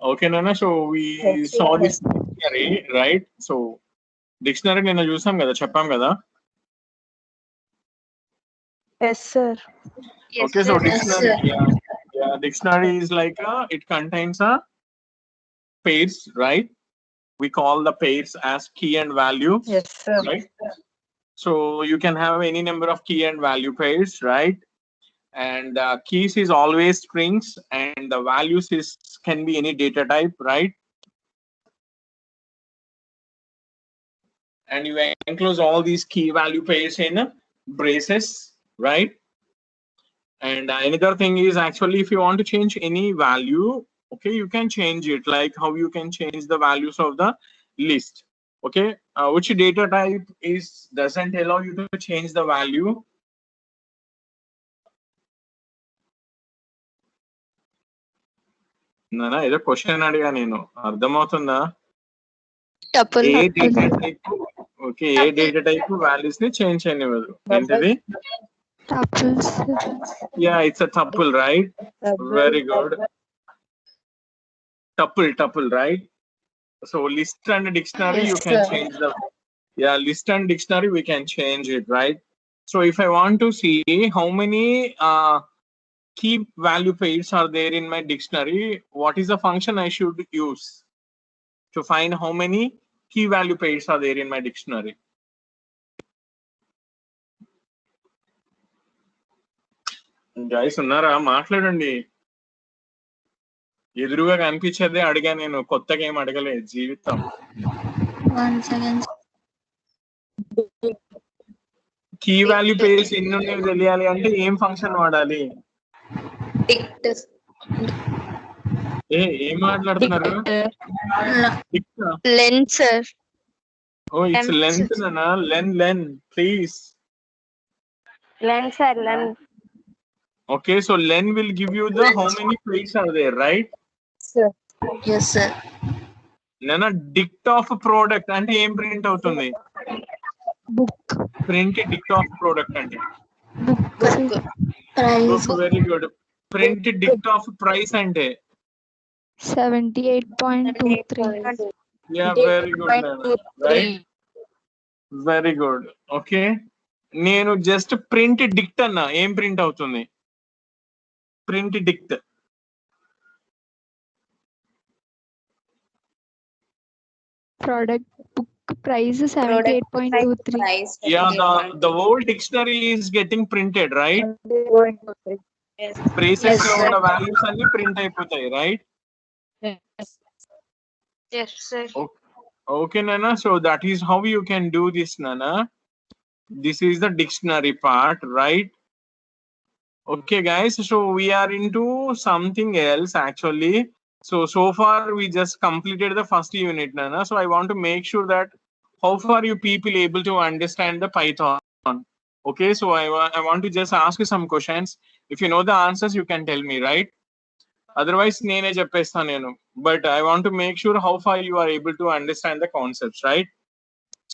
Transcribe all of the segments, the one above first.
Okay, Nana. So we saw this dictionary, right? So dictionary nina chusam kada, cheppam kada. Yes, sir. Yes, Okay, so sir. dictionary, yeah, dictionary is like it contains a pairs, right? We call the pairs as key and value, Yes, sir. right? So you can have any number of key and value pairs, right? And keys is always strings, and the values is can be any data type, right? And you enclose all these key value pairs in braces, right? And another thing is actually if you want to change any value, okay, you can change it, like how you can change the values of the list. Okay, which data type is doesn't allow you to change the value? నానా ఏదో question అడిగా నేను, అర్థమవుతుందా? Tuple. ఏ data type, okay, ఏ data type values ని change చేయనివ్వదు. ఏంటిది? Tuples. Yeah, it's a tuple, right? Very good. Tuple, right? So list and dictionary, Yes, you can sir. change the, yeah, list and dictionary we can change it, right? So if I want to see how many key value pairs are there in my dictionary, what is the function I should use to find how many key value pairs are there in my dictionary? Guys, ఉన్నారా? మాట్లాడండి. ఎదురుగా కనిపించేదే అడిగా నేను, కొత్తగా ఏం అడగలేదు. జీవితం. 1 second. Key value pairs ఎన్ని ఉన్నాయో తెలియాలి అంటే ఏం ఫంక్షన్ వాడాలి? Dict. ఏం మాట్లాడుతున్నారు? Length, sir. Oh, it's length, Nana. Len, please. Len, sir. Len. Okay, so len will give you the how many pairs are there, right? Sir. Yes, sir. Nana, dict of product అంటే ఏం print అవుతుంది? Book. Print dict of product అంటే Book. Price. Very good. Print dict of price అంటే 78.23. yeah, very good, Nana. Right? Very good. Okay, నేను just print dict అన్నా, ఏం print అవుతుంది? Print dict. Product book price 78.23. Yeah, the whole dictionary is getting printed, right? Yes. Braces లో sir. ఉన్న values అన్ని print అయిపోతాయి, right? Yes, sir. Okay, Nana. So that is how you can do this, Nana. This is the dictionary part, right? Okay, guys. So we are into something else actually. So far we just completed the first unit, Nana. So I want to make sure that how far you people able to understand the Python. Okay, so I want to just ask you some questions. If you know the answers, you can tell me, right? Otherwise, నేనే చెప్పేస్తాను నేను. But I want to make sure how far you are able to understand the concepts, right?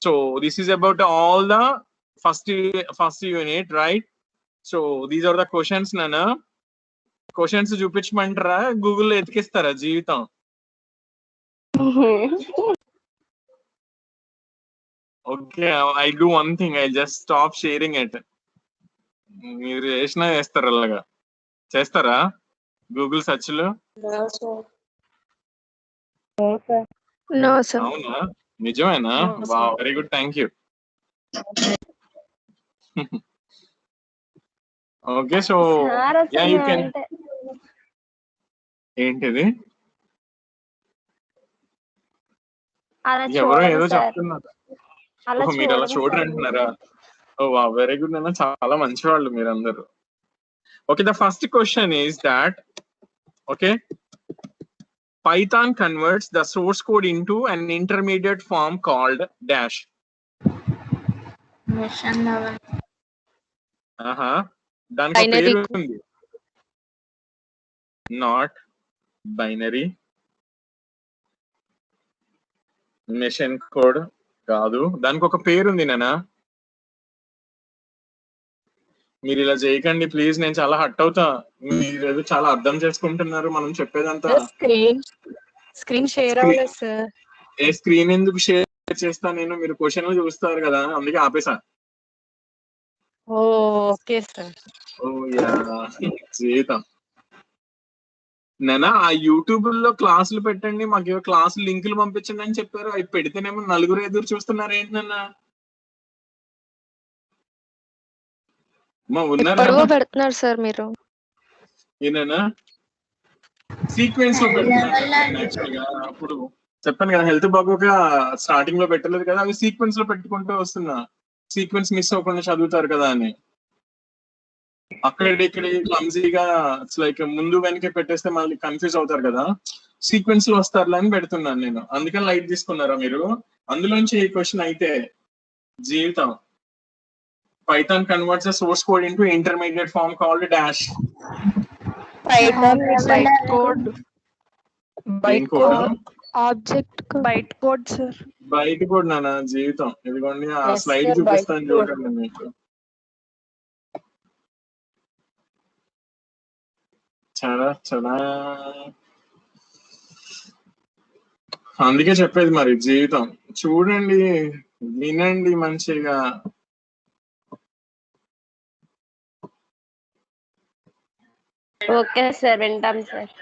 So this is about all the first unit, right? So these are the questions, Nana. Questions చూపించమంటారా, గూగుల్లో ఎతికిస్తారా జీవితం? Okay, I'll do one thing. I'll just stop sharing it. మీరు చేసినా చేస్తారు అలాగా. చేస్తారా Google search లో? No, sir. అవునా? నిజమేనా? వా, very good, thank you. Okay, so yeah you can. ఏంటిది? ఎవరో ఏదో చెప్తున్నారు. మీరు అలా చూడరు అంటున్నారా? ఓ వా, వెరీ గుడ్ అన్న, చాలా మంచి వాళ్ళు మీరందరూ. Okay, the first question is that, okay, Python converts the source code into an intermediate form called dash. Mission level. దానికి ఒక Binary. పేరు ఉంది. Not binary. మెషిన్ కోడ్ కాదు, దానికి ఒక పేరు ఉంది నాన్న. మీరు ఇలా చేయకండి ప్లీజ్, నేను చాలా హట్ అవుతా. మీరు ఏదో చాలా అర్థం చేసుకుంటున్నారు మనం చెప్పేదంతా. స్క్రీన్ స్క్రీన్ షేర్ Screen- అవ్వలేదు సార్. ఏ స్క్రీన్ ఎందుకు షేర్ చేస్తాను నేను? మీరు క్వశ్చన్లు చూస్తారు కదా, అందుకే ఆపేసా. Okay sir. ఓ యా జీవితం. నేనా ఆ యూట్యూబ్ లో క్లాసులు పెట్టండి, మాకు క్లాసు లింకులు పంపించండి అని చెప్పారు. అవి పెడితేనేమో నలుగురు ఎదురు చూస్తున్నారు ఏంటి నాన్న? ఉన్నారా ఎప్పుడో పెడుతున్నారు సార్ మీరు. ఏనా సీక్వెన్స్ లో పెడుతున్నాను యాక్చువల్ గా. అప్పుడు చెప్పాను కదా హెల్త్ బాగోక స్టార్టింగ్ లో పెట్టలేదు కదా, అవి సీక్వెన్స్ లో పెట్టుకుంటూ వస్తున్నా. సీక్వెన్స్ మిస్ అవ్వకుండా చదువుతారు కదా అని. అక్కడ ఇక్కడ క్లమ్జీగా లైక్ ముందు వెనక పెట్టేస్తే మళ్ళీ కన్ఫ్యూజ్ అవుతారు కదా, సీక్వెన్స్ లో వస్తారులే అని పెడుతున్నాను నేను. అందుకని లైట్ తీసుకున్నారా మీరు? అందులోంచి ఈ క్వశ్చన్ అయితే జీవితం. Python converts the source code into intermediate form called dash. Python byte code. Byte code. Object Byte code sir. బయట కూడా నాన్న జీవితం. ఇదిగోండి ఆ Yes, స్లైడ్ sir, చూపిస్తాను byte code. చూడండి మీకు. చాలా చాలా అందుకే చెప్పేది మరి జీవితం. చూడండి, వినండి మంచిగా. ఓకే సార్, వింటాం సార్.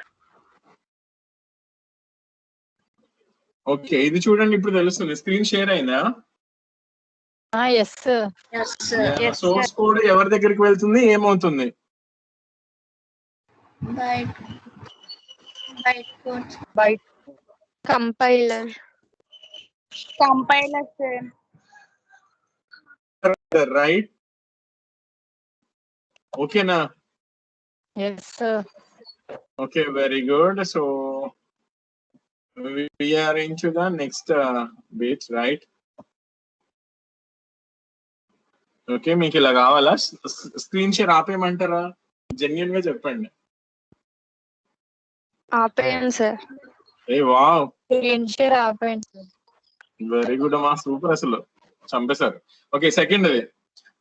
ఓకే, ఇది చూడండి ఇప్పుడు తెలుస్తుంది. స్క్రీన్ షేర్ అయిందా? Yes sir. Yes, source code ఎవరి దగ్గరికి వెళ్తుంది, ఏమవుతుంది? Byte compiler. Compiler sir. Right? ఓకేనా? Yes sir. Okay, very good. So we are into the next bit, right? Okay, మీకు ఇలా కావాలా? Screen share ఆపేయమంటారా? జెన్యున్ గా చెప్పండి. ఆపేయండి సార్. ఏ వావ్, స్క్రీన్ షేర్ ఆపండి సార్. వెరీ గుడ్ అమ్మా, సూపర్, అసలు చంపేశారు. Okay, second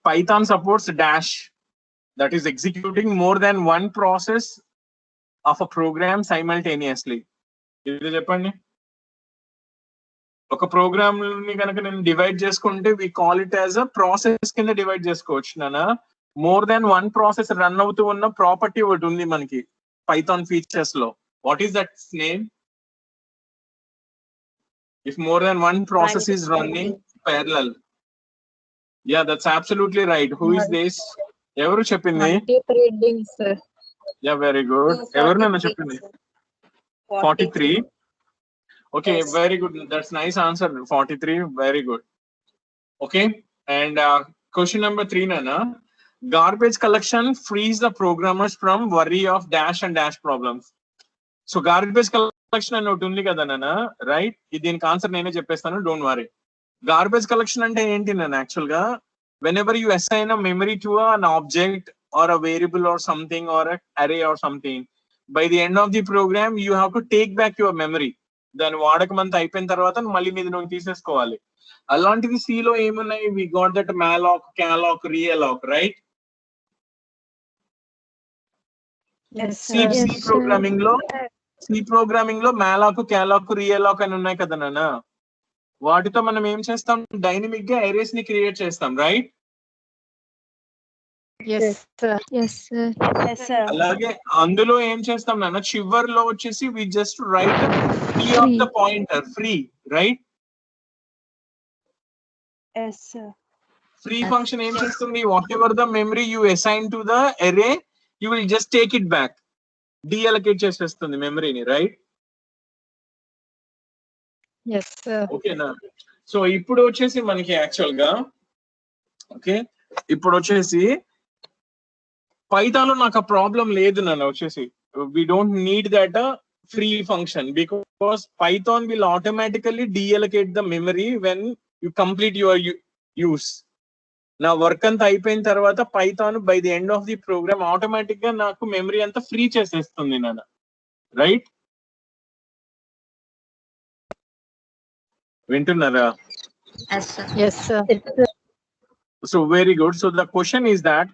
Python supports dash, that is executing more than one process of a program simultaneously. ఇది చెప్పండి. ఒక ప్రోగ్రామ్ ని కనుక నేను డివైడ్ చేసుకుంటే we call it as a process కింద డివైడ్ చేసుకోవచ్చు నానా. More than one process run అవుతూ ఉన్న ప్రాపర్టీ ఒకటి ఉంది మనకి పైథాన్ ఫీచర్స్ లో. What is that name? If more than one process is running parallel. Yeah, that's absolutely right. Who is this? ఎవరు చెప్పింది? Threading sir. Yeah, very good. ఎవరు నన్ను చెప్పింది? 43. Okay, Yes. very good. That's nice answer. 43, very good. Okay, and question number 3, Nana. Garbage collection frees the programmers from worry of dash and dash problems. So garbage collection అని ఒకటి ఉంది కదా నాన్న, right? దీనికి answer నేనే చెప్పేస్తాను, don't worry. Garbage collection అంటే ఏంటి నాన్న? యాక్చువల్ గా whenever you assign a memory to an object or a variable or something or an array or something, by the end of the program you have to take back your memory. దాని వాడకమంతా అయిపోయిన తర్వాత మళ్ళీ మీద నువ్వు తీసేసుకోవాలి. అలాంటిది C లో ఏమున్నాయి? We got that malloc, calloc, realloc, right? C programming లో malloc, calloc, realloc అని ఉన్నాయి కదా నాన్న. వాటితో మనం ఏం చేస్తాం? డైనమిక్ గా అరేస్ ని క్రియేట్ చేస్తాం, రైట్? అలాగే అందులో ఏం చేస్తాం నాన్న, చివర్లో వచ్చేసి we just write free of the pointer, free, right? Free function ఏం చేస్తుంది? Whatever the memory you assign to the array you will just take it back, deallocate చేసేస్తుంది మెమరీని, రైట్? ఓకేనా? సో ఇప్పుడు వచ్చేసి మనకి యాక్చువల్ గా ఓకే, ఇప్పుడు వచ్చేసి పైథాన్ లో నాకు ఆ ప్రాబ్లం లేదు నన్ను. వచ్చేసి we don't need that free function because Python will automatically deallocate the memory when you complete your use. నా వర్క్ అంతా అయిపోయిన తర్వాత Python by the end of the program automatic గా నాకు మెమరీ అంతా ఫ్రీ చేసేస్తుంది నాన్న, రైట్? వింటున్నారా? So very good. So the question is that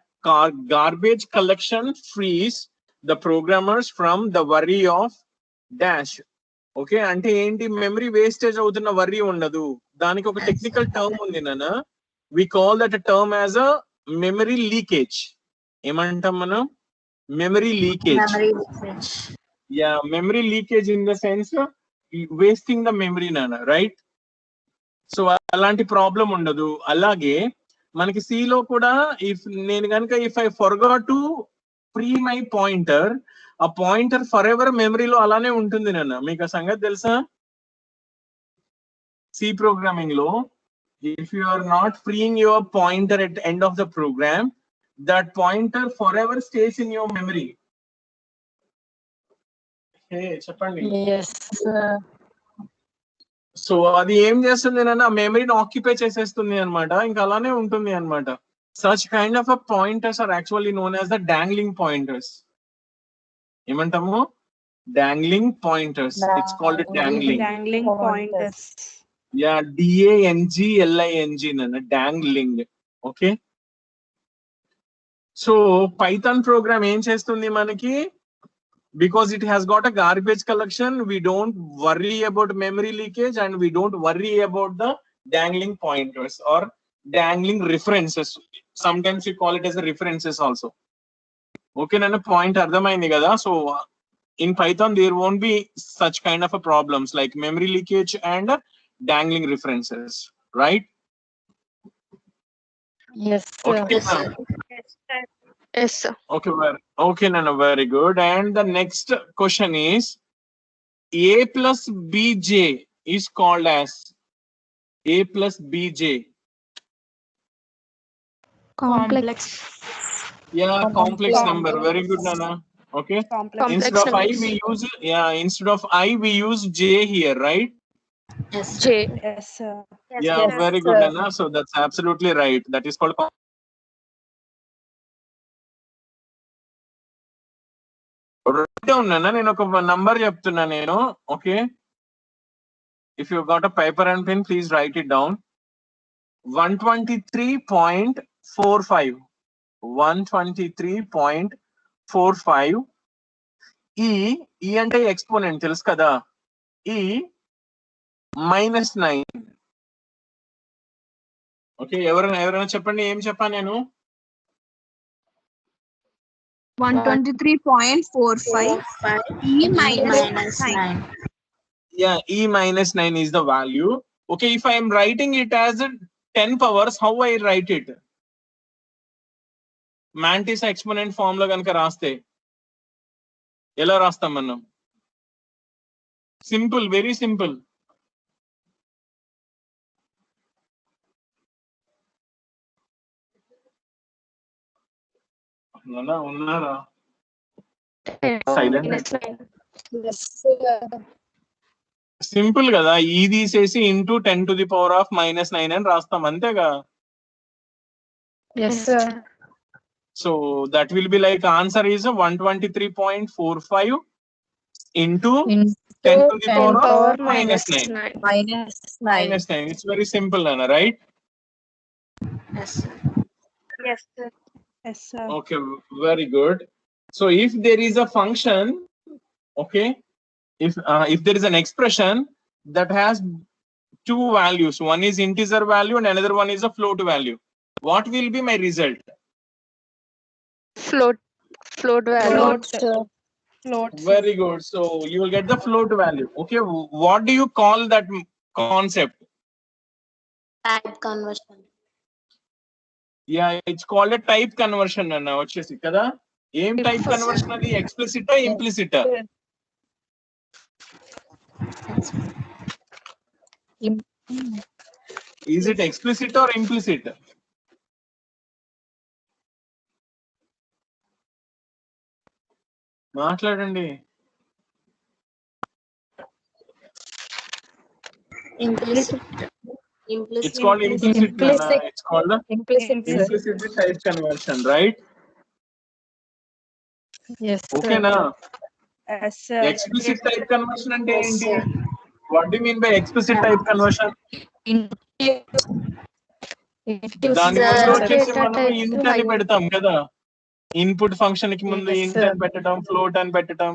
garbage collection frees the programmers from the worry of dash. Okay, అంటే ఏంటి, మెమరీ వేస్టేజ్ అవుతున్న worry ఉండదు. దానికి ఒక టెక్నికల్ టర్మ్ ఉంది నాన్న, we call that term as a memory leakage. ఏమంటాం మనం? Memory leakage. Yeah, memory leakage in the sense wasting the memory నాన్న, రైట్? సో అలాంటి ప్రాబ్లం ఉండదు. అలాగే మనకి సి లో కూడా నేను కనుక if I forgot to free my pointer, ఆ పాయింటర్ ఫర్ ఎవర్ మెమరీలో అలానే ఉంటుంది నాన్న. మీకు ఆ సంగతి తెలుసా? సి ప్రోగ్రామింగ్ లో if you are not freeing your pointer at end of the program, that pointer forever stays in your memory. చెప్పండి. Yes, sir. సో అది ఏం చేస్తుంది అంటే ఆ మెమరీని ఆక్యుపై చేసేస్తుంది అనమాట, ఇంకా అలానే ఉంటుంది అనమాట. Such kind of pointers are actually known as the dangling pointers. ఏమంటాము? Dangling pointers. It's called dangling. Dangling pointers. Yeah, DANGLING నన్ను, dangling. Okay, so Python program ఏం చేస్తుంది మనకి? Because it has got a garbage collection, we don't worry about memory leakage and we don't worry about the dangling pointers or dangling references. Sometimes we call it as a references also. Okay, nana point ardhamaindi kada. So in Python there won't be such kind of a problems like memory leakage and dangling references, right? Yes, sir. Okay, Yes, sir. okay, Nana, very good. And the next question is, A plus BJ is called as A plus BJ. Complex. Yeah, complex Complex number. Very good, Nana. Okay. Complex. Instead of I, numbers. we use instead of I, we use J here, right? J. Yes, sir. Yeah, Yes, very good, sir. Nana. So that's absolutely right. That is called. నేను ఒక number చెప్తున్నా నేను. Okay, if you got a paper and pen please right it down. 123.45. 123.45. ఈ అంటే exponent తెలుసు కదా, ఈ -9. Okay, ఎవరైనా చెప్పండి, ఏం చెప్పాను నేను? 123.45 E minus 9. Yeah, E minus 9 is the value. Okay, if I am writing it as 10 powers, how I write it? Mantis exponent form లో కనుక రాస్తే ఎలా రాస్తాం మనం? Simple, very simple. ఉన్నారా? Silent. Yes, sir. సింపుల్ కదా, ఈ తీసేసి ఇంటూ 10⁻⁻9 అని రాస్తాం, అంతేగా. Yes, sir. So that will be like answer is 123.45 into 10⁻⁻9. -9. -9. It's very simple, Nana, right? Yes, sir. Yes, sir. Yes, sir. Okay, very good. So if there is a function, okay, if there is an expression that has two values, one is integer value and another one is a float value, what will be my result? Float value. Float, sir. Float. Very good. So you will get the float value. Okay, what do you call that concept? Type conversion. Yeah, it's called a type conversion అన్న వచ్చేసి కదా. ఏం type First. Conversion అది? ఎక్స్ప్లిసిటా ఇంప్లిసిటా? Is it explicit or implicit? మాట్లాడండి. Implicit. It's called implicit. Implicit. It's called the Implicit, sir. implicit type conversion, right? Yes, Okay sir. na? Yes, sir. Explicit type conversion అంటే Yes, ఏంటి? sir. What do you mean by explicit type conversion? దాని Sir. ముందు వచ్చేసి Data మనం type int to అని high. పెడతాం కదా. Input function కి ముందు Yes, int sir. అని పెట్టడం, ఫ్లోట్ అని పెట్టడం,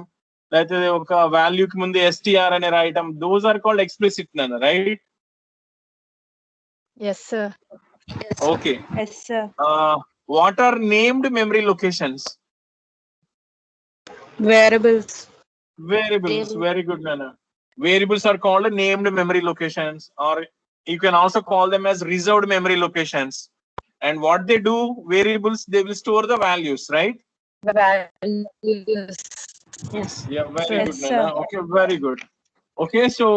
లేకపోతే ఒక వాల్యూకి ముందు ఎస్టిఆర్ అని రాయటం, దోస్ ఆర్ కాల్డ్ ఎక్స్ప్లిసిట్ నాన్న, right? Yes, sir. Okay. Yes, sir. What are named memory locations? Variables. Variables. Very good, Nana. Variables are called named memory locations, or you can also call them as reserved memory locations. And what they do, variables, they will store the values, right? Values. Yes. Yeah, very Yes, good, sir. Nana. Okay, very good. Okay, so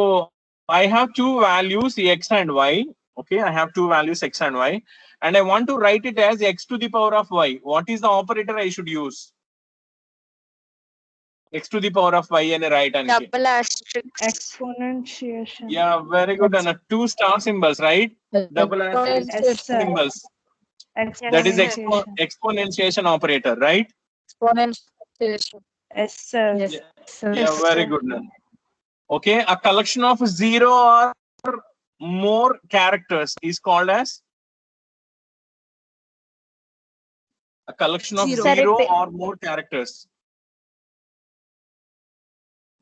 I have two values, x and y. Okay, I have two values, x and y, and I want to write it as x to the power of y. What is the operator I should use? X to the power of y and write and Double asterisk. Exponentiation. yeah, very good, Nana. Two star symbols, right? Double asterisk Yes, sir. symbols. That is Exponentiation. exponentiation operator, right? Exponentiation. Yes, sir. Yes, sir. Yeah, very good, Nana. Okay, a collection of 0 or more characters is called as a collection of Zero. 0 or more characters.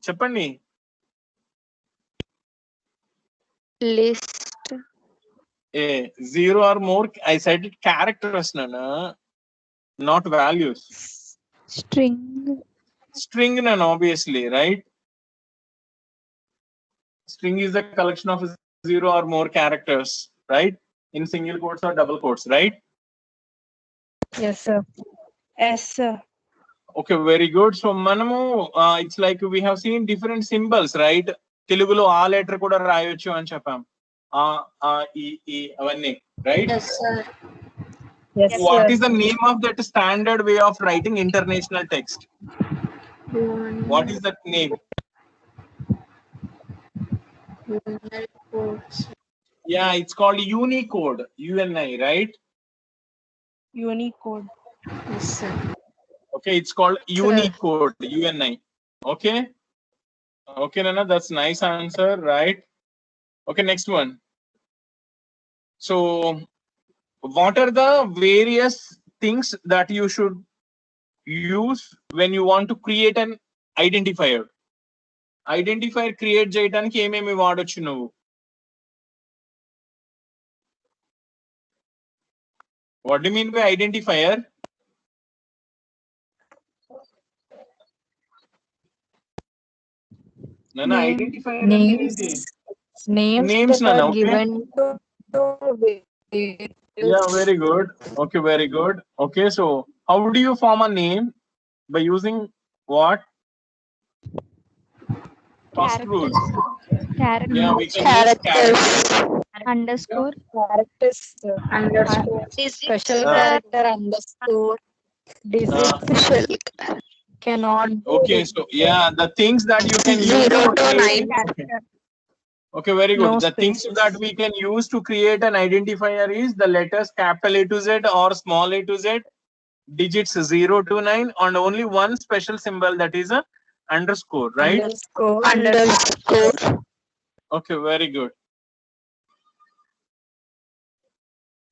చెప్పండి. List. 0 or more, I said it characters, Nana, not values. String. String, Nana, obviously, right? String is a collection of 0 or more characters, right? In single quotes or double quotes, right? Yes, sir. Yes, sir. Okay, very good. So manamu it's like we have seen different symbols, right? Telugulo ఆ letter కూడా రాయొచ్చు అని చెప్పాం. ఈ అవన్నీ, right? Yes, sir. Yes, What sir. is the name of that standard way of writing international text? What is that name? Numeric codes. Yeah, it's called Unicode, UNI, right? Unicode. Yes, sir. Okay, it's called Unicode, UNI. Okay. Okay, Nana, that's nice answer, right? Okay, next one. So what are the various things that you should use when you want to create an identifier? Identifier create చేయడానికి ఏమేమి వాడొచ్చు నువ్వు? What do you mean by identifier? Nana, Name. identifier అంటే ఏంటి? Names Names, that Nana, are okay? given to Yeah, very good. Okay, very good. Okay, so how do you form a name? By using what? First rule. Character. Yeah, we can use characters. Underscore. characters. Underscore. Special Uh, character underscore. Digit Official. cannot be Okay, so yeah, the things that you can use 0 for to creating. 9. Okay. Okay, very good. No The things spaces. that we can use to create an identifier is the letters capital A to Z or small a to Z, digits 0 to 9, and only one special symbol, that is a underscore, right? underscore. Okay, very good.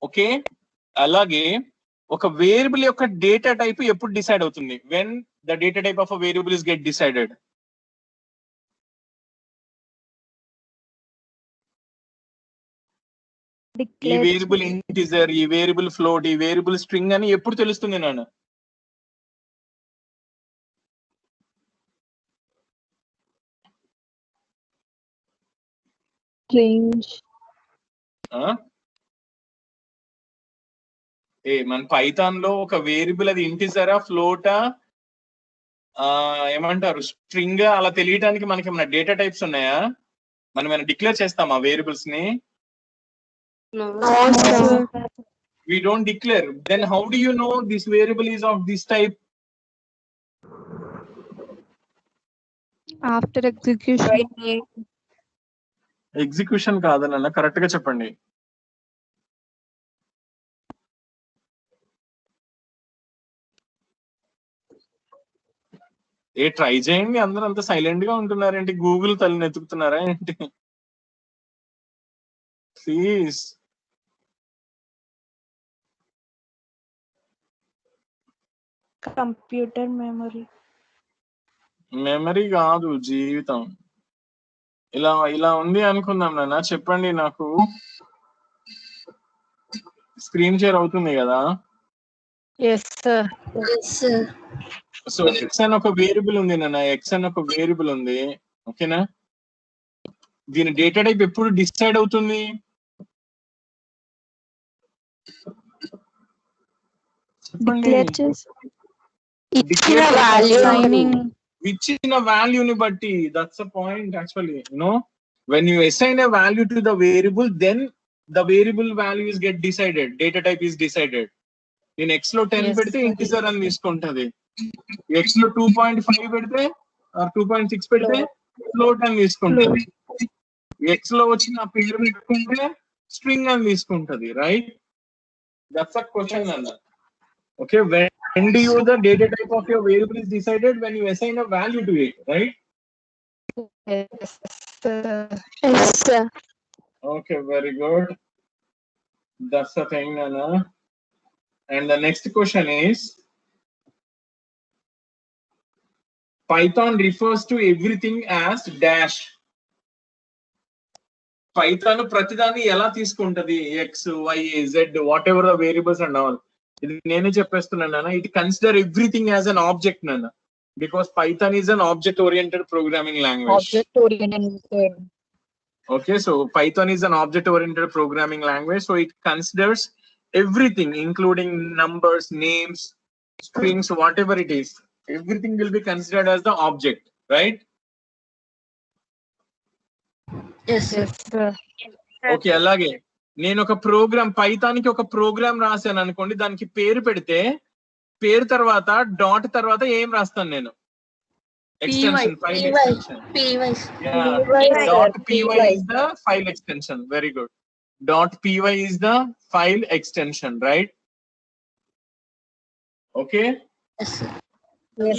Okay, అలాగే ఒక variable యొక్క data type ఎప్పుడు decide అవుతుంది? When the data type of a variable is get decided? ఈ Declare. Variable integer, ఈ variable float, ఈ variable string అని ఎప్పుడు తెలుస్తుంది నాన్న? Range. మన పైథాన్ లో ఒక వేరియబుల్ అది ఇంటిజరా ఫ్లోటా ఏమంటారు స్ట్రింగ్ అలా తెలియడానికి మనకి ఏమైనా డేటా టైప్స్ ఉన్నాయా? మనం ఏమైనా డిక్లేర్ చేస్తామా వేరియబుల్స్ ని? No. We don't declare. Then how do you know this variable is of this type? After execution. Right name. Execution కాదన్న, కరెక్ట్ గా చెప్పండి. ట్రై చేయండి. అందరూ అంత సైలెంట్ గా ఉంటున్నారేంటి? గూగుల్ తల్లిని ఎత్తుకుతున్నారా ఏంటి? ప్లీజ్. Computer memory. మెమరీ కాదు జీవితం. ఇలా ఉంది అనుకుందాం నాన్న. చెప్పండి నాకు. స్క్రీన్ షేర్ అవుతుంది కదా? Yes, sir. Yes, sir. So X అని ఒక వేరియబుల్ ఉంది నాన్న. ఎక్స్ అని ఒక వేరియబుల్ ఉంది. ఓకేనా? దీని డేటా టైప్ ఎప్పుడు డిసైడ్ అవుతుంది? డిక్లేర్ చేసి ఇచ్చిన వాల్యూ ఇచ్చిన వాల్యూని బట్టి. That's a point actually. when you assign a value to the variable, then the variable values get decided, data type is decided. నేను x లో 10 Yes, పెడితే sir. ఇంటిజర్ అని తీసుకుంటది. x లో 2.5 పెడితే 2.6 పెడితే ఫ్లోట్ అని తీసుకుంటది. x లో వచ్చిన పేరు పెట్టుకుంటే స్ట్రింగ్ అని తీసుకుంటది. రైట్? దట్స్ అ క్వశ్చన్ అన్న. Okay, when do you the data type of your variable is decided? When you assign a value to it, right? Yes, sir. Yes, sir. Okay, very good. That's the thing, Nana. And the next question is, Python refers to everything as dash. Python pratidani ela తీసుకుంటది? x, y, z, whatever the variables and all. ఇది నేనే చెప్పేస్తున్నాను నాన్న. It consider everything as an object, Nana, because Python is an object oriented programming language. Object oriented. Okay, so Python is an object oriented programming language, so it considers everything including numbers, names, strings, whatever it is. Everything will be considered as the object, right? Yes, sir. Yes, sir. Okay, అలాగే నేను ఒక programme Python కి ఒక programme రాశాను అనుకోండి. దానికి పేరు పెడితే పేరు తర్వాత డాట్ తర్వాత ఏం రాస్తాను నేను? Extension, file extension. Py. Yeah, Py, dot sir, py py. is the file extension. Very good. Dot py is the file extension, right? Okay. Yes, sir.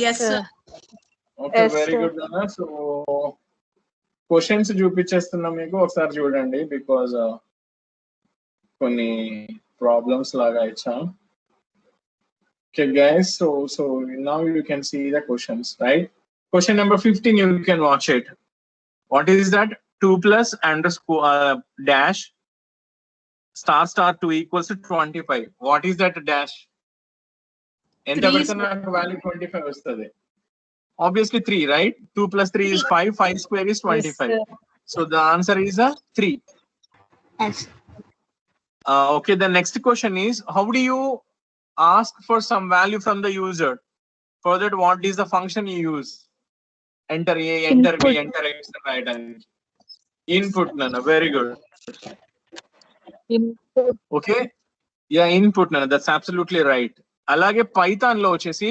Yes, sir. Okay, Yes, very sir. good, Nana. So questions చూపించేస్తున్నా మీకు, ఒకసారి చూడండి, because కొన్ని problems లాగా ఇచ్చాం. Okay, guys. So now you can see the questions, right? Question number 15, you can watch it. What is that? 2 plus underscore dash star 2 equals to 25. What is that dash? ఎంత పెడితే నాకు value 25 వస్తుంది? Obviously 3, right? 2 plus 3 is 5. 5 square is 25. Yes, So the answer is 3. Yes. Okay, the next question is, how do you ask for some value from the user? For that, what is the function you use? Enter A, enter B, Input. enter X, right? Input, Nana. Very good. Input. Okay. Yeah, input, Nana. That's absolutely right. అలాగే Python లో వచ్చేసి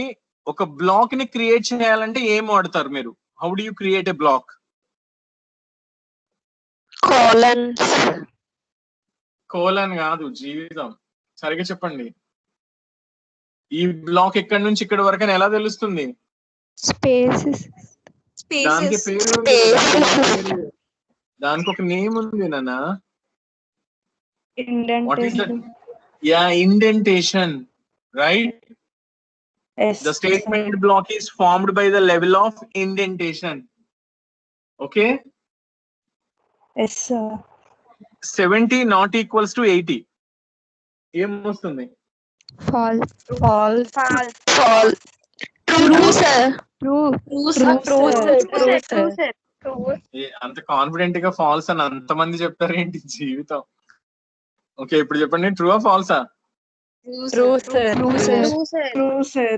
ఒక black ని create చేయాలంటే ఏం వాడతారు మీరు? How do you create a block? Colons. Colon కాదు జీవితం. సరిగ్గా చెప్పండి. ఈ బ్లాక్ ఎక్కడి నుంచి ఇక్కడ వరకు అని ఎలా తెలుస్తుంది? స్పేసెస్. దానికి పేరు ఉంది, దానికి ఒక నేమ్ ఉంది నాన్న. What is that? Indentation. Yeah, indentation, right? Yes. The statement block is formed by the level of indentation. Okay? Yes, sir. 70 not equals to 80. ఏం వస్తుంది? False. False. False. True, sir. True. True, sir. అంత confident గా falls అని అంతమంది చెప్తారు ఏంటి జీవితం? Okay, ఇప్పుడు చెప్పండి, ట్రూ ఆ ఫాల్సా? True, sir. True, sir.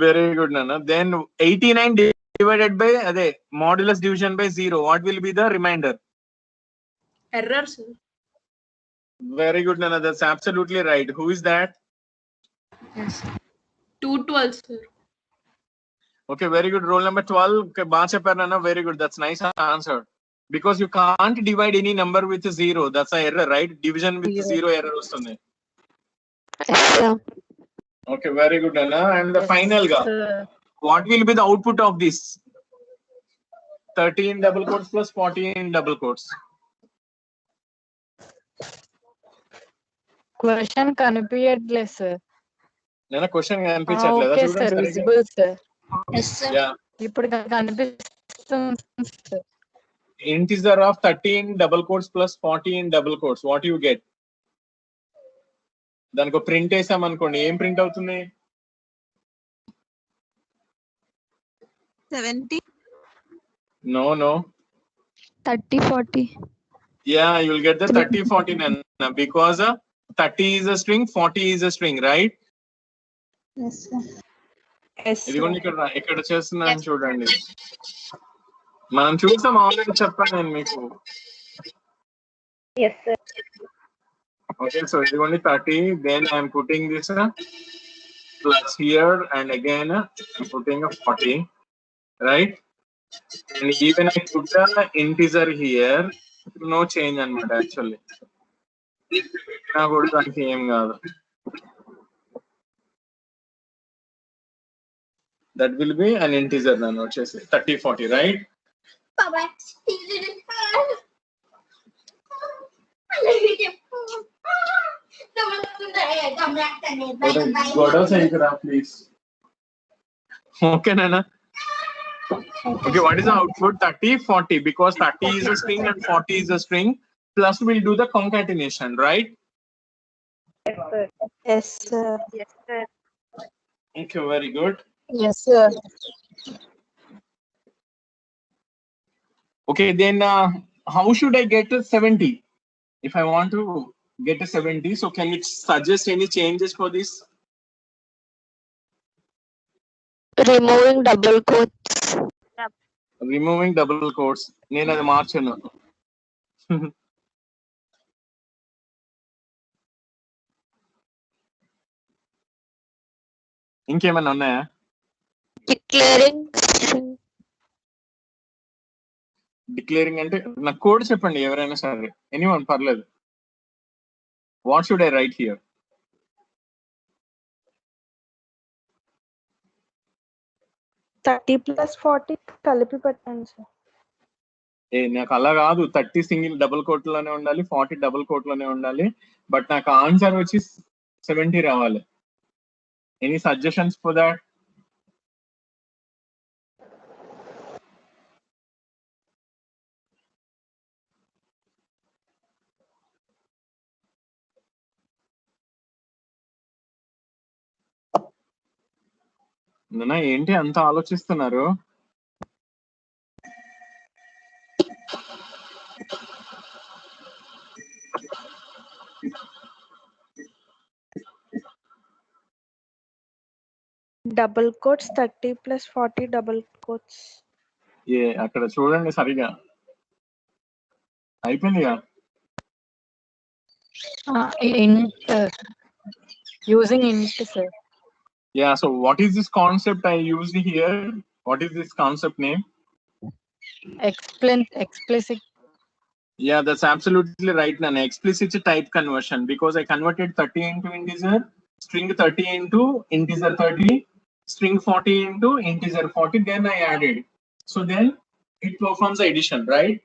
Very good నాన్న. దెన్ 89 divided by అదే modulus division by 0, what will be the remainder? Error, sir. Very good, Nana. That's absolutely right. Who is that? Yes. 212, sir. Okay, very good. Roll number 12. Okay, baat chepparu, Nana. Very good. That's nice answer. Because you can't divide any number with 0. That's an error, right? Division with 0 error vastundi. Yes, sir. Okay, very good, Nana. And the final ga, Sir. what will be the output of this? 13 double quotes plus 14 double quotes. Question కనిపించట్లేదు, sir. Nana, question కనిపించట్లేదా? Okay, చూడండి sir. సరిగ్గా. Visible, sir. Yes, sir. Yeah. ఇప్పుడు కనిపిస్తుంది sir. Integer of 30 in double quotes plus 40 in double quotes. What you get? దానికి print వేసాం అనుకోండి, ఏం ప్రింట్ అవుతుంది? 70. No. 30, 40. Yeah, you'll get the 30, 40 nana, because 30 is a string, 40 is a string, right? Yes, sir. Yes, ఇది కూడా sir. ఇక్కడ చేస్తున్నాను చూడండి. మనం చూసాం ఆల్రెడీ, చెప్పాను నేను మీకు. Yes, sir. Okay, so ఇది only 30, then I'm putting this plus here, and again I'm putting a 40, right? And even I put the integer here, no change anamata actually. నా కూడా దానికి ఏం కాదు. That will be an integer nanu వచ్చేసి 30, 40, right? Bye-bye. గొడవ చేయకురా please. Okay, Nana. Okay, what is the output? 30, 40, because 30 is a string and 40 is a string. Plus we'll do the concatenation, right? Yes, sir. Yes, sir. Okay, very good. Yes, sir. Okay, then how should I get to 70? If I want to get to 70, so can you suggest any changes for this? Removing double quotes. Removing double quotes. నేను అది మార్చాను. ఇంకేమైనా ఉన్నాయా? Declaring. Declaring అంటే నాకు code చెప్పండి ఎవరైనా సరే, ఎనీవన్ పర్లేదు. What should I right here? Thirty plus 40 కలిపి పెట్టండి సార్. నాకు అలా కాదు, 30 సింగిల్ డబుల్ కోట్ లోనే ఉండాలి, 40 డబుల్ కోట్ లోనే ఉండాలి, బట్ నాకు ఆన్సర్ వచ్చి 70 రావాలి. Any suggestions for that? నాన్న ఏంటి అంత ఆలోచిస్తున్నారు? Double quotes 30 plus 40 double quotes. అక్కడ చూడండి సరిగా అయిపోయిందిగా. Int. Using int, sir. Yeah, so what is this concept I used here? What is this concept name? Explicit. Yeah, that's absolutely right, Nana. Explicit type conversion, because I converted 30 into integer, string 30 into integer 30, string 40 into integer 40, then I added. So then it performs the addition, right?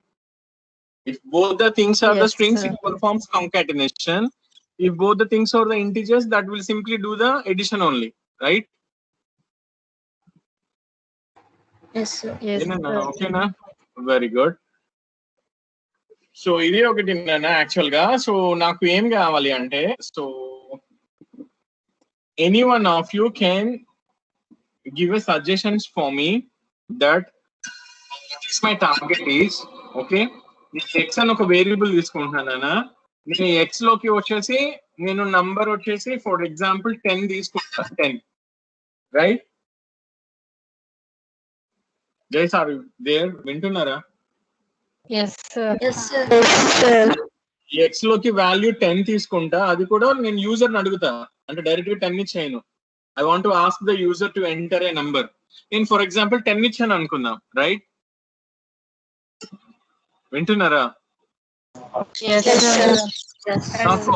If both the things are the Yes, strings, sir. it performs concatenation. If both the things are the integers, that will simply do the addition only, right? Yes, sir. Yes, Nana, sir. okay, na? Very good. So ఇది ఒకటి నాన్న actual గా. So నాకు ఏం కావాలి అంటే, so any one of you can give a suggestions for me that my target is. Okay, నేను X అని ఒక వేరియబుల్ తీసుకుంటున్నానా, నేను ఎక్స్ లోకి వచ్చేసి నేను నంబర్ వచ్చేసి ఫర్ ఎగ్జాంపుల్ 10 తీసుకుంటాను. 10, రైట్ గైస్? Are there? వింటున్నారా? Yes, sir. Yes, sir. X లోకి వాల్యూ 10 తీసుకుంటా, అది కూడా నేను యూజర్ ని అడుగుతా, అంటే డైరెక్ట్ గా 10 ఇచ్చాను. I want to ask the user to enter a number. నేను ఫర్ ఎగ్జాంపుల్ 10 ఇచ్చాను అనుకుందాం, రైట్? వింటున్నారా? Yes, sir. నాకు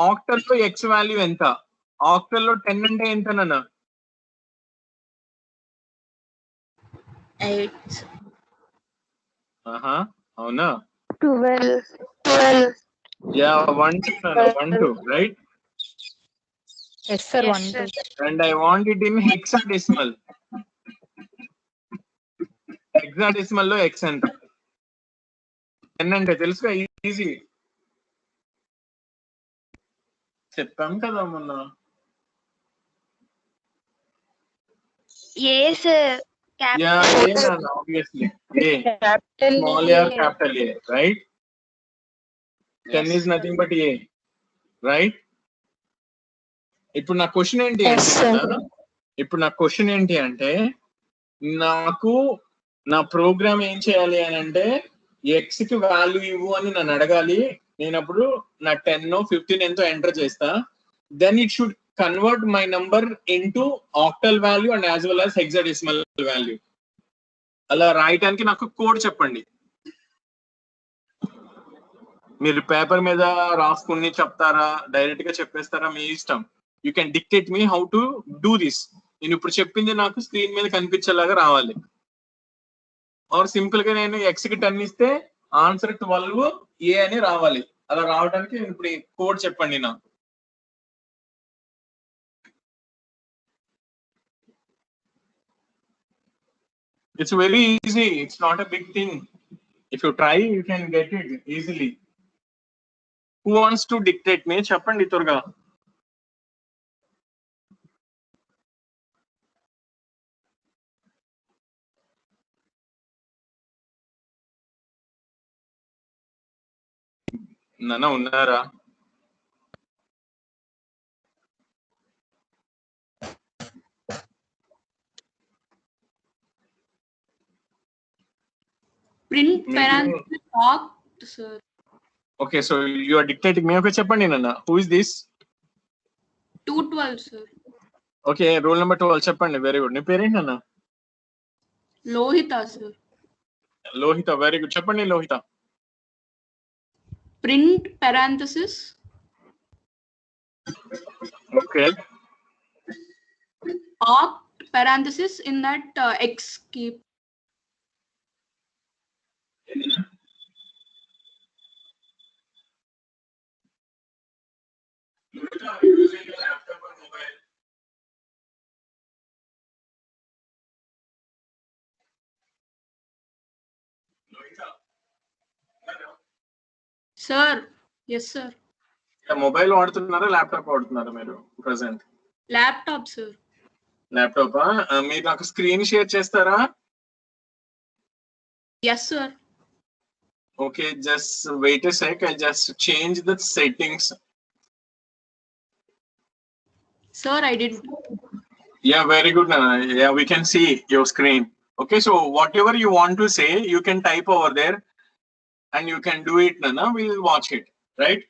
ఆక్టల్ లో ఎక్స్ వాల్యూ ఎంత? ఆక్టల్ లో 10 అంటే ఎంత నాన్న? 8. అవునా? 12. Yeah, 1 2, right? Yes, sir. 1 2. And I want it in hexadecimal. Hexadecimal లో x ఎంత 10 అంటే తెలుసుగా, ఈజీ చెప్పాం కదా మొన్న. ఏ sir Yeah, A nana, obviously. A. Capital Small A or capital A, right? 10 is nothing but A, right? ఇప్పుడు నా question ఏంటి అంటే నాకు నా ప్రోగ్రామ్ ఏం చేయాలి అని అంటే ఎక్స్ కి వాల్యూ ఇవ్వు అని నన్ను అడగాలి. నేను అప్పుడు నా 10 15 ఎంతో ఎంటర్ చేస్తా. Then it should convert my number into octal value and as well as hexadecimal value. అలా రాయటానికి నాకు కోడ్ చెప్పండి. మీరు పేపర్ మీద రాసుకుని చెప్తారా, డైరెక్ట్ గా చెప్పేస్తారా, మీ ఇష్టం. You can dictate me how to do this. నేను ఇప్పుడు చెప్పింది నాకు స్క్రీన్ మీద కనిపించేలాగా రావాలి. ఆర్ సింపుల్ గా నేను ఎక్స్ కి 10 ఇస్తే ఆన్సర్ 12 ఏ అని రావాలి. అలా రావడానికి ఇప్పుడు కోడ్ చెప్పండి నాకు. It's very easy. It's not a big thing. If you try, you can get it easily. Who wants to dictate me? Chappandi Turga. Nana unnara. Print parenthesis talked, sir. Okay, so you are dictating me. Okay, Chappandi Nana. Who is this? 212, sir. Okay, roll number 12. Chappandi. Very good. Ni parent Nana? Lohita, sir. Lohita. Very good. Chappandi Lohita. Print parenthesis Okay. talked parenthesis in that X key. Lohita, are you using your laptop or mobile? Lohita. Hello. Sir. Yes, sir. Mobile వాడుతున్నారా, laptop వాడుతున్నారా మీరు present? Laptop, sir. Laptop. మీరు నాకు screen share చేస్తారా? Yes, sir. Okay, just wait a sec. I just change the settings. Sir, I did. Yeah, very good, Nana. Yeah, we can see your screen. Okay, so whatever you want to say, you can type over there and you can do it, Nana. We'll watch it, right?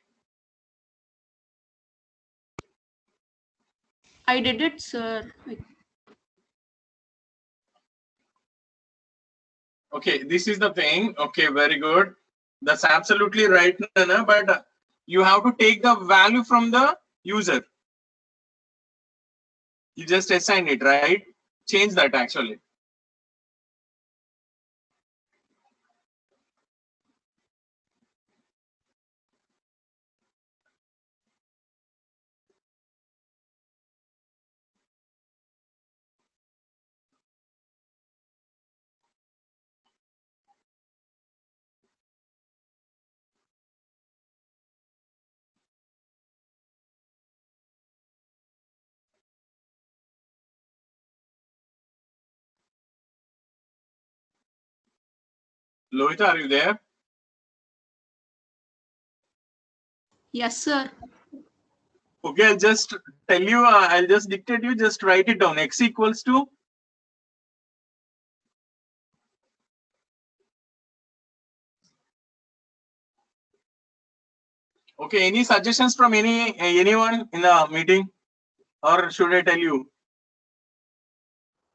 I did it, sir. Okay, this is the thing. Okay, very good. That's absolutely right, Nana. But you have to take the value from the user. You just assign it, right? Change that actually. Lohita, are you there? Yes, sir. Okay, I'll just tell you, I'll just dictate you, just write it down. X equals to okay, any suggestions from anyone in the meeting, or should I tell you?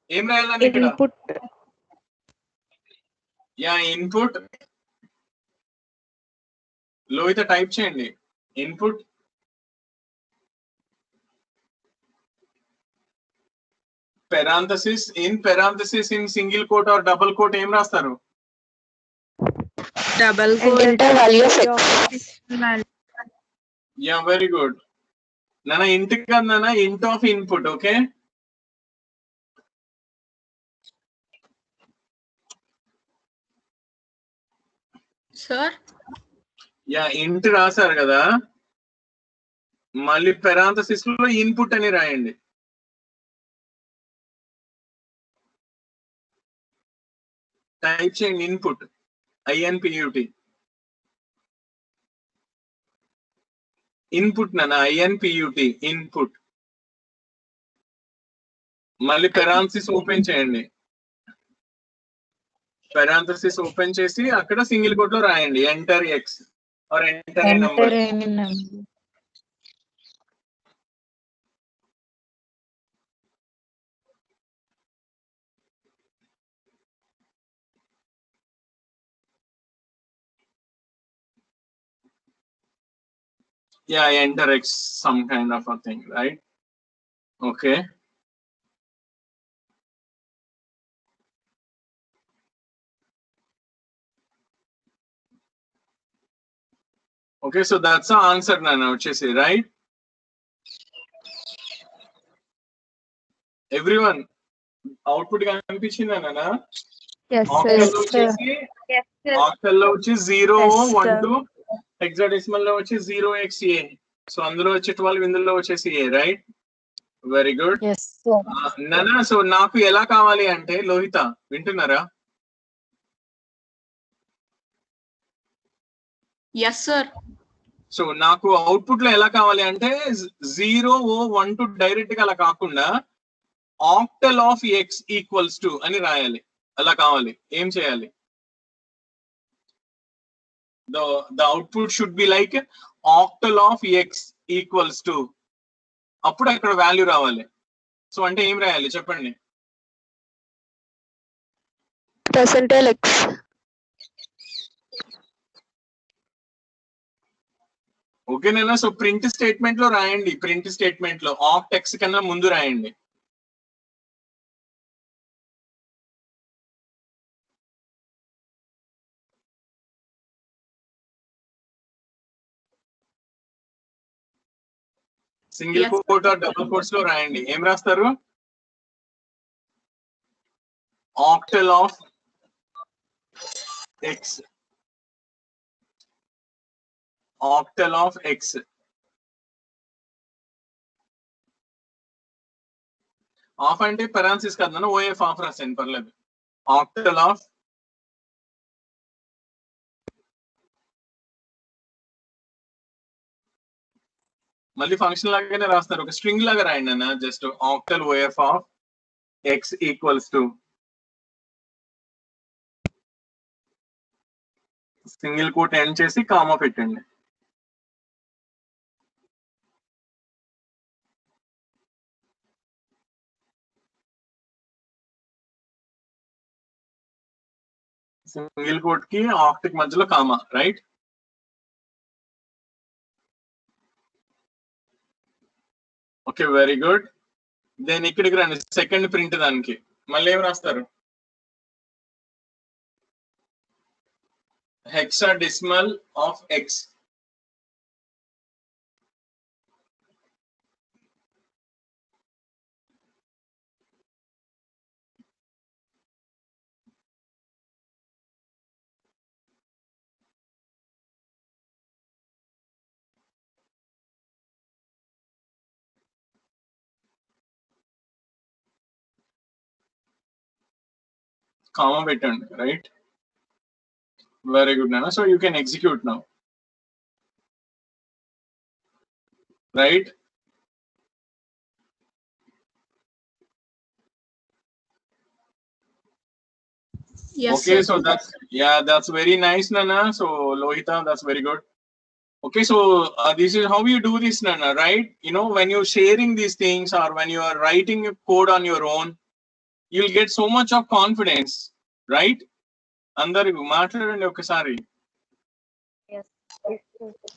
Em rayalani ikkada? Input. Yeah, input. Lohita type cheyandi. Input parenthesis in single quote or double quote em rastaru? Double Enter value of X. Yeah, very good. Nana int ka nana int of input, okay? Sir. Yeah ఇంట్ రాశారు కదా, మళ్ళీ parenthesis లో input అని రాయండి. Type చేయండి input, INPUT. Input నాన్న, INPUT input. మళ్ళీ పెరాంథసిస్ ఓపెన్ చేయండి. పెరాంథసిస్ ఓపెన్ చేసి అక్కడ సింగిల్ కోట్ లో రాయండి enter X or enter a number. Yeah, enter X, some kind of a thing, right? Okay. Okay, so that's the answer, Nana, vachesi, right? Everyone, output ga ampichinda Nana? Yes, Octal sir. lo vachesi, Yes, sir. octal lo vachi 0, Yes, 1, sir. 2, hexadecimal lo vachi 0XA. So అందులో వచ్చే 12, ఇందులో వచ్చేసి A, right? Very good. Yes, sir. Nana, so నాకు ఎలా కావాలి అంటే, లోహిత వింటున్నారా? Yes, sir. So నాకు అవుట్పుట్ లో ఎలా కావాలి అంటే 0, 1, 2 డైరెక్ట్ గా అలా కాకుండా octal of X equals to అని రాయాలి. అలా కావాలి. ఏం చేయాలి? The output should be like octal of X equals to. అప్పుడు అక్కడ వాల్యూ రావాలి. సో అంటే ఏం రాయాలి చెప్పండి? Percentile X. ఓకేనా? సో ప్రింట్ స్టేట్మెంట్ లో రాయండి. ప్రింట్ స్టేట్మెంట్ లో ఆక్ట్ ఎక్స్ కన్నా ముందు రాయండి. Single Yes. Quote or double quotes లో రాయండి. ఏం రాస్తారు? Octal of X, octal of X. Of అంటే పెరాన్సిస్ కాదు, ఓఎఫ్ ఆఫ్ రాసాను, పర్లేదు. ఆక్టల్ ఆఫ్ మళ్ళీ ఫంక్షన్ లాగానే రాస్తారు, ఒక స్ట్రింగ్ లాగా రాయండి అన్న. Just octal OF of X equals to single quote end చేసి కామా పెట్టండి. సింగిల్ కోట్ కి ఆక్ట్ కి మధ్యలో comma, right? Okay, very good. Then ఇక్కడికి రండి, సెకండ్ ప్రింట్ దానికి. మళ్ళీ ఏం రాస్తారు? Hexadecimal of X. కామా పెట్టండి, right? Very good, Nana. So you can execute now, right? Yes, Okay, sir. so that's very nice, Nana. So Lohita, that's very good. Okay, so this is how you do this, Nana, right? You know, when you're sharing these things or when you are writing a code on your own, you'll get so much of confidence, right? Andaru maatladandi okasari. Yes,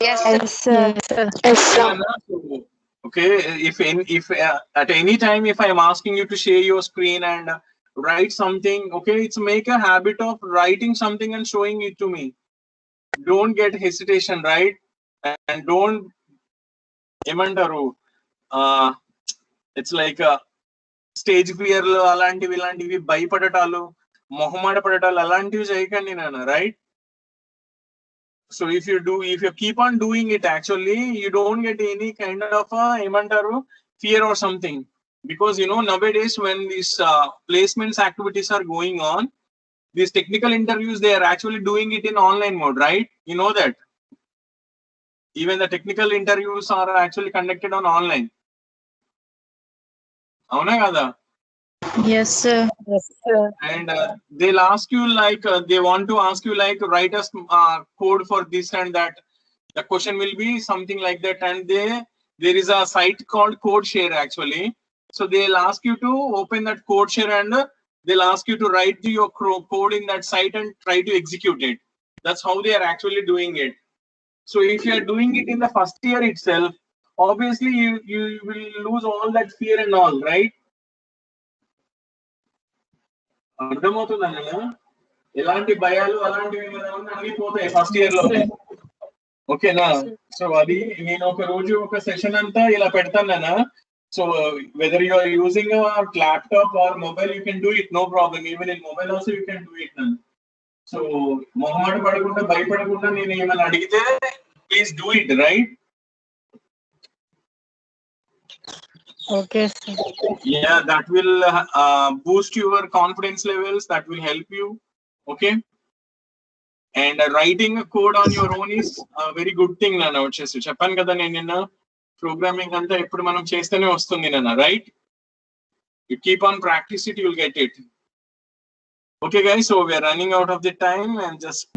Yes, sir. yes, sir. Okay, if at any time if I am asking you to share your screen and write something, okay, it's make a habit of writing something and showing it to me. Don't get hesitation, right? And don't emantaru it's like stage fear lo alantivi bhayapadalu mohomada padalu alantivi cheyakandi nana, right? So if you keep on doing it, actually you don't get any kind of emantaru fear or something, because nowadays when these placements activities are going on, these technical interviews, they are actually doing it in online mode, right? You know that even the technical interviews are actually conducted on online. Avuna kada? Yes, sir. And they'll ask you like they want to ask you like write us code for this and that. The question will be something like that, and there is a site called CodeShare actually. So they'll ask you to open that CodeShare, and they'll ask you to write your code in that site and try to execute it. That's how they are actually doing it. So if you are doing it in the first year itself, obviously you will lose all that fear and all, right? అర్థమవుతుందా ఎలాంటి భయాలు అలాంటివి అన్ని పోతాయి first year లో. ఓకేనా? So అది నేను ఒక రోజు ఒక సెషన్ అంతా ఇలా పెడతాను. So whether you are using laptop or mobile, you can do it, no problem. Even in mobile also you can do it. So మొహమాట పడకుండా భయపడకుండా నేను ఏమైనా అడిగితే please do it, right? Okay, sir. Yeah, that will boost your confidence levels. That will help you. Okay. And writing a code on your own is a very good thing. Nana vachesi cheppan kada nenu programming anta eppudu manam chestane vastundi nana, right? You keep on practice it, you will get it. Okay guys, so we are running out of the time, and just